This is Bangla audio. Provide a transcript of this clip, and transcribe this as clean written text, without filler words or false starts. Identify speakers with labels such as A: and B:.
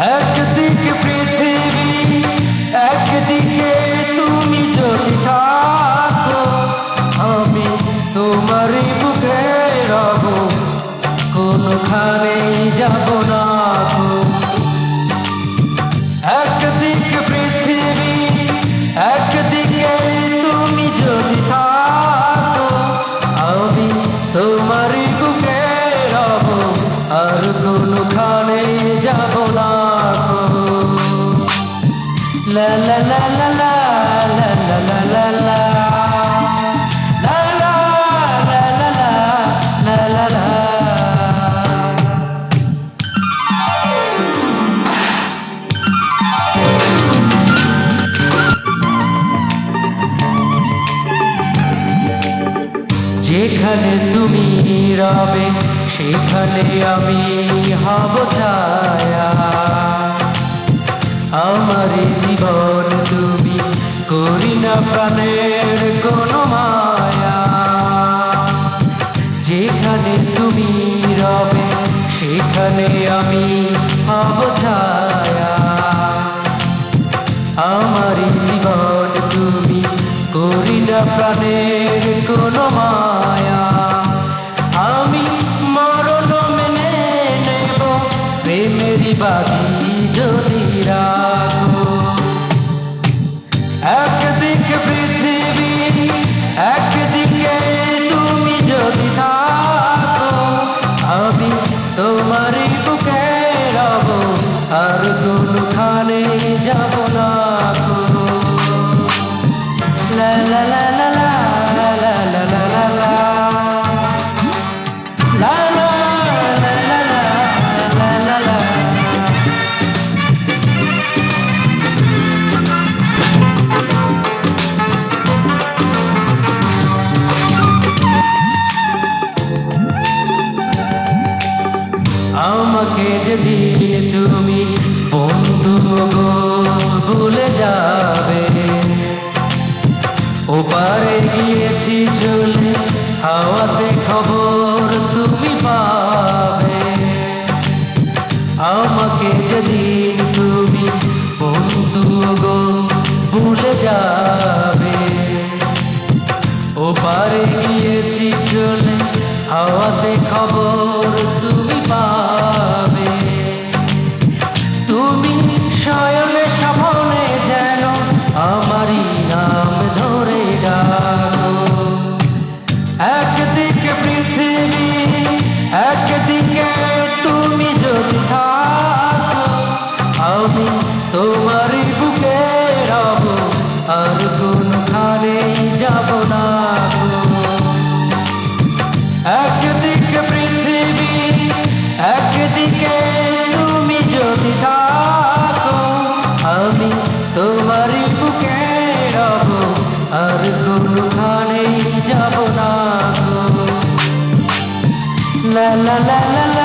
A: একদিকে পৃথিবী, একদিকে তুমি যদি থাকো, আমি তোমারই বুকে রব, কোনখানেই যাব না গো। একদিকে পৃথিবী, একদিকে তুমি যদি থাকো, আমি তোমারই বুকে রব, আর কোনখানেই যাব না গো। লা লা লা লা লা লা লা লা লা লা লা লা লা লা লা। যেখানে তুমি রবে সেখানে আমি হব ছায়া, আমার জীবন তুমি করি না প্রাণের কোনো মায়া। যেখানে তুমি রবে সেখানে আমি হব ছায়া, আমার জীবন তুমি করি না প্রাণের কোনো মায়া। আমি মরণ মেনে নেব প্রেমেরই বাজি যদি রাখো। একদিকে পৃথিবী, একদিকে তুমি যদি থাকো, আমি তোমারই বুকে রব, আর কোনখানে যাব না গো। লা লা লা লা লা লা লা লা লা লা লা লা লা লা লা লা। আমাকে যেদিন তুমি বন্ধু গো ভুলে যাবে, ওপারে গিয়েছি চলে হাওয়াতে খবর তুমি পাবে। আমাকে যেদিন তুমি বন্ধু গো ভুলে যাবে, ওপারে গিয়েছি চলে হাওয়াতে খবর তুমি পাবে। তুমি শয়নে স্বপ্নে যেন আমারই নাম ধরে ডাকো। একদিকে পৃথিবী, একদিকে তুমি যদি থাকো, আমি তোমারই বুকে রব, আর কোনখানেই যাব না গো। একদিকে পৃথিবী, একদিকে তুমি যদি থাকো, আমি তোমারই বুকে রব, আর কোনখানেই যাব না গো। লা লা লা লা।